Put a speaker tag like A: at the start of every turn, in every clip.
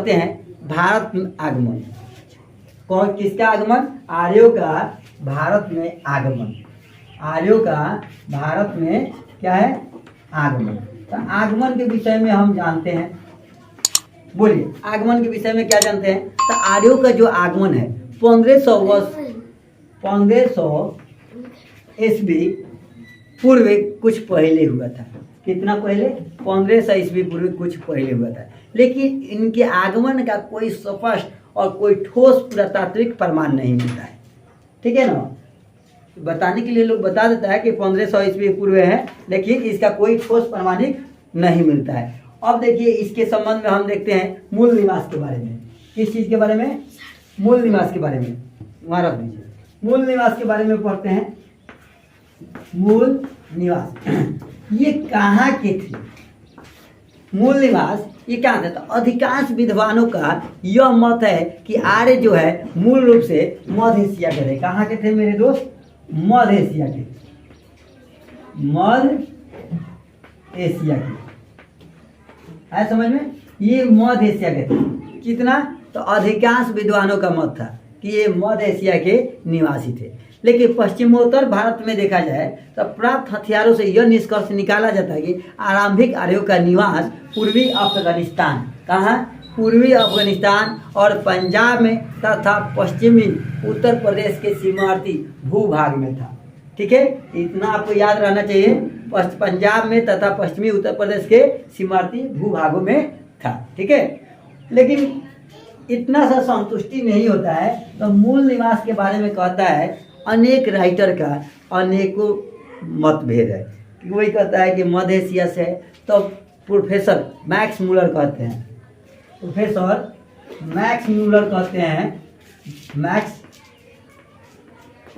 A: कहते हैं भारत में आगमन। कौन किसका आगमन? आर्यों का भारत में आगमन। आर्यों का भारत में क्या है? आगमन। तो आगमन के विषय में हम जानते हैं, बोलिए आगमन के विषय में क्या जानते हैं? तो आर्यों का जो आगमन है 1500 ईस्वी पूर्व कुछ पहले हुआ था। कितना पहले? 1500 ईस्वी पूर्व कुछ पहले हुआ था। लेकिन इनके आगमन का कोई स्पष्ट और कोई ठोस पुरातात्विक प्रमाण नहीं मिलता है। ठीक है ना? बताने के लिए लोग बता देता है कि 1500 ईस्वी पूर्व है, लेकिन इसका कोई ठोस प्रमाणिक नहीं मिलता है। अब देखिए इसके संबंध में हम देखते हैं मूल निवास के बारे में। किस चीज़ के बारे में? मूल निवास के बारे में। वहाँ रख दीजिए। मूल निवास के बारे में पढ़ते हैं। मूल निवास ये कहाँ के थे? मूल निवास ये कहाँ थे? तो अधिकांश विद्वानों का यह मत है कि आर्य जो है मूल रूप से मध्य एशिया के थे। कहाँ के थे मेरे दोस्त? मध्य एशिया के। मध्य एशिया के है समझ में? ये मध्य एशिया के थे। कितना? तो अधिकांश विद्वानों का मत था कि ये मध्य एशिया के निवासी थे। लेकिन पश्चिमोत्तर भारत में देखा जाए तो प्राप्त हथियारों से यह निष्कर्ष निकाला जाता है कि आरंभिक आर्यों का निवास पूर्वी अफगानिस्तान, कहाँ? पूर्वी अफगानिस्तान और पंजाब में तथा पश्चिमी उत्तर प्रदेश के सीमावर्ती भूभाग में था। ठीक है, इतना आपको याद रहना चाहिए। पंजाब में तथा पश्चिमी उत्तर प्रदेश के सीमावर्ती भूभागों में था। ठीक है, लेकिन इतना सा संतुष्टि नहीं होता है। तो मूल निवास के बारे में कहता है अनेक राइटर का अनेकों मतभेद है। वही कहता है कि मध्य एशिया से है, तो प्रोफेसर मैक्स मूलर कहते हैं, प्रोफेसर मैक्स मूलर कहते हैं, मैक्स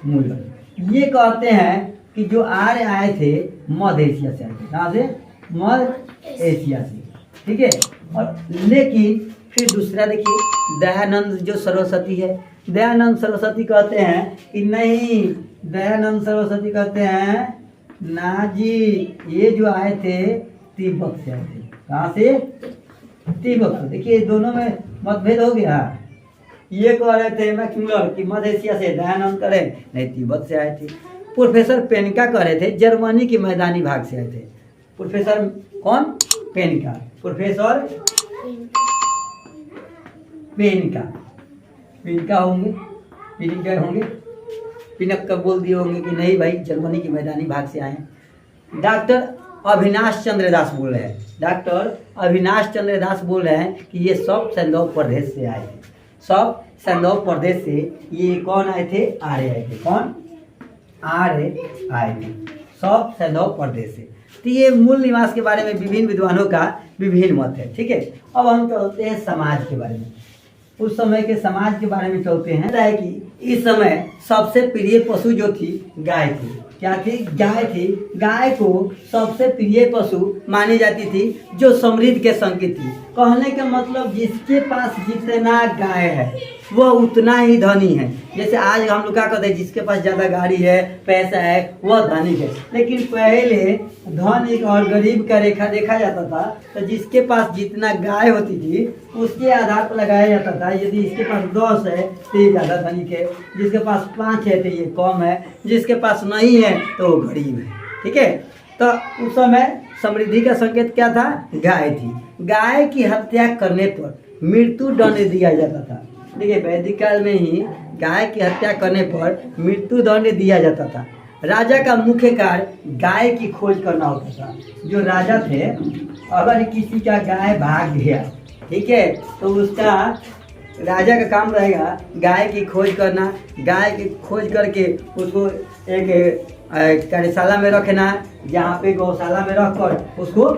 A: मूलर ये कहते हैं कि जो आर्य आए थे मध्य एशिया से आए थे। कहाँ से? मध्य एशिया से। ठीक है, और लेकिन फिर दूसरा देखिए दयानंद जो सरस्वती है, दयानंद सरस्वती कहते हैं कि नहीं, दयानंद सरस्वती कहते हैं ना जी, ये जो आए थे तिब्बत से आए थे। कहाँ से? तिब्बत से। देखिए दोनों में मतभेद हो गया। ये कह रहे थे मैक्स मूलर कि मध्य एशिया से, दयानंद करे नहीं तिब्बत से आए थे। प्रोफेसर पेनिका कह रहे थे जर्मनी के मैदानी भाग से आए थे। प्रोफेसर कौन? पेनिका। प्रोफेसर पेनिका, पेनिका होंगे, पेनिका होंगे, पिनक का बोल दिए होंगे कि नहीं भाई जर्मनी के मैदानी भाग से आए। डॉक्टर अविनाश चंद्र दास बोल रहे हैं, डॉक्टर अविनाश चंद्र दास बोल रहे हैं कि ये सब सैंधव प्रदेश से आए थे। सब सैंधव प्रदेश से ये कौन आए थे? आर्य आए थे। कौन? आर्य आए थे, सब सैंधव प्रदेश से। तो ये मूल निवास के बारे में विभिन्न विद्वानों का विभिन्न मत है। ठीक है, अब हम चलते हैं समाज के बारे में। उस समय के समाज के बारे में चलते हैं। है कि इस समय सबसे प्रिय पशु जो थी गाय थी। क्या थी? गाय थी। गाय को सबसे प्रिय पशु मानी जाती थी, जो समृद्धि के संकेत थी। कहने का मतलब जिसके पास जितना गाय है वह उतना ही धनी है। जैसे आज हम लोग क्या कहते हैं, जिसके पास ज़्यादा गाड़ी है, पैसा है, वह धनिक है। लेकिन पहले धनिक और गरीब का रेखा देखा जाता था, तो जिसके पास जितना गाय होती थी उसके आधार पर लगाया जाता था। यदि इसके पास 10 है तो ये ज़्यादा धनिक है, जिसके पास 5 है तो ये कम है, जिसके पास नहीं है तो वो गरीब है। ठीक है, तो उस समय समृद्धि का संकेत क्या था? गाय थी। गाय की हत्या करने पर मृत्यु दंड दिया जाता था। देखिए वैदिक काल में ही गाय की हत्या करने पर मृत्यु दंड दिया जाता था। राजा का मुख्य कार्य गाय की खोज करना होता था। जो राजा थे, अगर किसी का गाय भाग गया, ठीक है, तो उसका राजा का काम रहेगा गाय की खोज करना। गाय की खोज करके उसको एक कार्यशाला में रखना, जहाँ पे गौशाला में रखकर उसको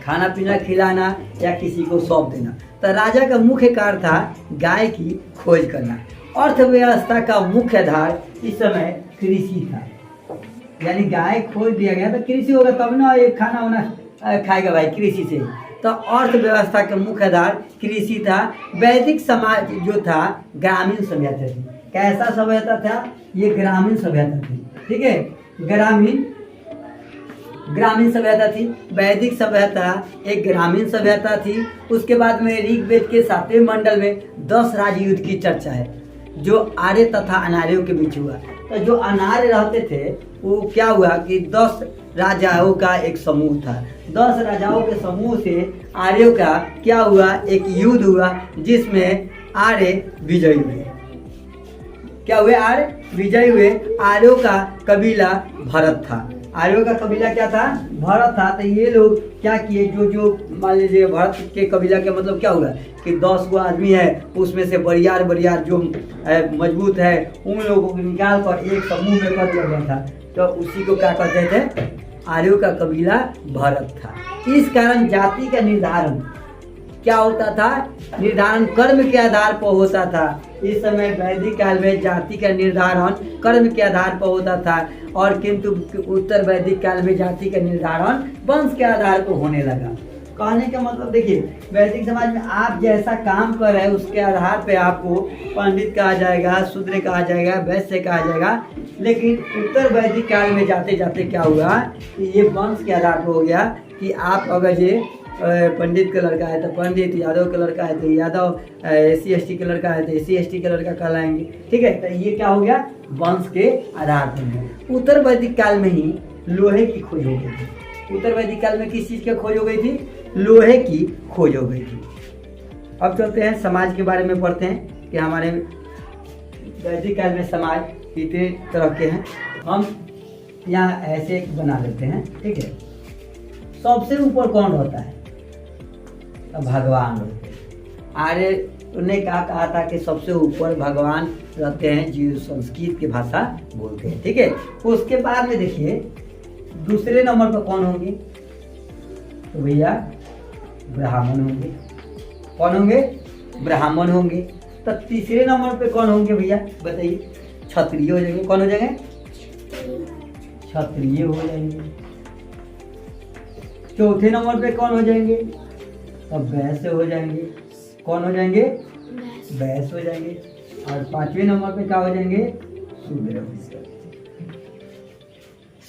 A: खाना पीना खिलाना या किसी को सौंप देना। तो राजा का मुख्य कार्य था गाय की खोज करना। अर्थव्यवस्था का मुख्य आधार इस समय कृषि था। यानी गाय खोज दिया गया तो कृषि होगा, तब ना ये खाना वाना खाएगा भाई, कृषि से। तो अर्थव्यवस्था का मुख्य आधार कृषि था। वैदिक समाज जो था ग्रामीण सभ्यता थी। कैसा सभ्यता था? ये ग्रामीण सभ्यता थी। ठीक है, ग्रामीण ग्रामीण सभ्यता थी। वैदिक सभ्यता एक ग्रामीण सभ्यता थी। उसके बाद में ऋग्वेद के 7वें मंडल में 10 राजयुद्ध की चर्चा है, जो आर्य तथा अनार्यों के बीच हुआ। तो जो अनार्य रहते थे वो क्या हुआ कि 10 राजाओं का एक समूह था। 10 राजाओं के समूह से आर्यों का क्या हुआ, एक युद्ध हुआ जिसमें आर्य विजयी हुए। क्या हुए, आर्य विजयी हुए। आर्यों का कबीला भरत था। आर्यों का कबीला क्या था, भरत था। तो ये लोग क्या किए, जो मान लीजिए भरत के कबीला के मतलब क्या हुआ कि 10 गो आदमी है, उसमें से बरियार जो मजबूत है उन लोगों को निकाल कर एक समूह में कर दिया गया था। तो उसी को क्या कहते थे, आर्यों का कबीला भरत था। इस कारण जाति का निर्धारण क्या होता था, निर्धारण कर्म के आधार पर होता था। इस समय वैदिक काल में जाति का निर्धारण कर्म के आधार पर होता था, और किंतु उत्तर वैदिक काल में जाति का निर्धारण वंश के आधार पर होने लगा। कहने का मतलब देखिए, वैदिक समाज में आप जैसा काम कर रहे हैं उसके आधार पे आपको पंडित कहा जाएगा, शूद्र कहा जाएगा, वैश्य कहा जाएगा। लेकिन उत्तर वैदिक काल में जाते जाते क्या हुआ कि ये वंश के आधार पर हो गया कि आप अगर ये पंडित का लड़का है तो पंडित, यादव का लड़का है तो यादव, SC ST का लड़का है तो SC ST का लड़का कहलाएंगे। ठीक है, तो ये क्या हो गया, वंश के आधार पर। उत्तर वैदिक काल में ही लोहे की खोज हो गई थी। उत्तर वैदिक काल में किस चीज़ की खोज हो गई थी, लोहे की खोज हो गई थी। अब चलते हैं समाज के बारे में पढ़ते हैं कि हमारे वैदिक काल में समाज कितने तरह के हैं। हम यहाँ ऐसे बना लेते हैं। ठीक है, सबसे ऊपर कौन रहता है, भगवान रहते हैं। आर्य ने क्या कहा था कि सबसे ऊपर भगवान रहते हैं, जो संस्कृत की भाषा बोलते हैं। ठीक है, उसके बाद में देखिए दूसरे नंबर पर कौन होंगे, तो भैया ब्राह्मण होंगे। कौन होंगे, ब्राह्मण होंगे। तो तीसरे नंबर पे कौन होंगे भैया बताइए, क्षत्रिय हो जाएंगे। कौन हो जाएंगे, क्षत्रिय हो जाएंगे। चौथे नंबर पे कौन हो जाएंगे, अब वैश्य हो जाएंगे। कौन हो जाएंगे, वैश्य हो जाएंगे। और 5वें नंबर पे क्या हो जाएंगे, शूद्र।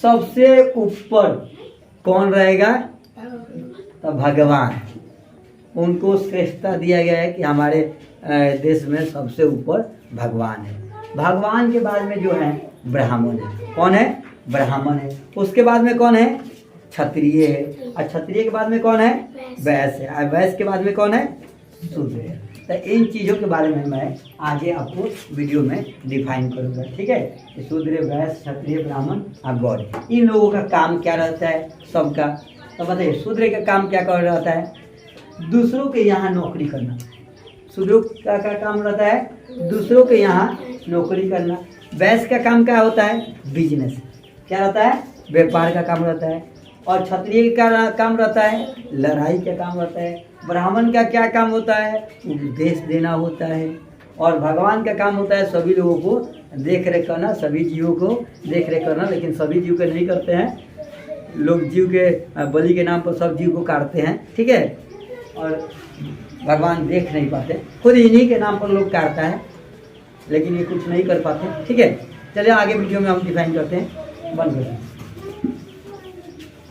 A: सबसे ऊपर कौन रहेगा, तो भगवान। उनको श्रेष्ठता दिया गया है कि हमारे देश में सबसे ऊपर भगवान है। भगवान के बाद में जो है ब्राह्मण है। कौन है, ब्राह्मण है। उसके बाद में कौन है, क्षत्रिय है। और क्षत्रिय के बाद में कौन है, वैश्य है। और वैश्य के बाद में कौन है, शूद्र है। तो इन चीज़ों के बारे में मैं आगे आपको वीडियो में डिफाइन करूँगा। ठीक है, शूद्र, वैश्य, क्षत्रिय, ब्राह्मण और गौड़, इन लोगों का काम क्या रहता है सबका। तो बताइए, शूद्र का काम क्या कर रहता है, दूसरों के यहाँ नौकरी करना। शूद्र का क्या काम रहता है, दूसरों के यहाँ नौकरी करना। वैश्य का काम क्या होता है, बिजनेस। क्या रहता है, व्यापार का काम रहता है। और क्षत्रिय का काम रहता है, लड़ाई का काम रहता है। ब्राह्मण का क्या काम होता है, उपदेश देना होता है। और भगवान का काम होता है सभी लोगों को देख रेख करना, सभी जीवों को देख रेख करना। लेकिन सभी जीव को नहीं करते हैं लोग, जीव के बलि के नाम पर सब जीव को काटते हैं। ठीक है, और भगवान देख नहीं पाते, खुद इन्हीं के नाम पर लोग काटता है, लेकिन ये कुछ नहीं कर पाते। ठीक है, चलिए आगे वीडियो में हम डिफाइन करते हैं। बंद करते हैं।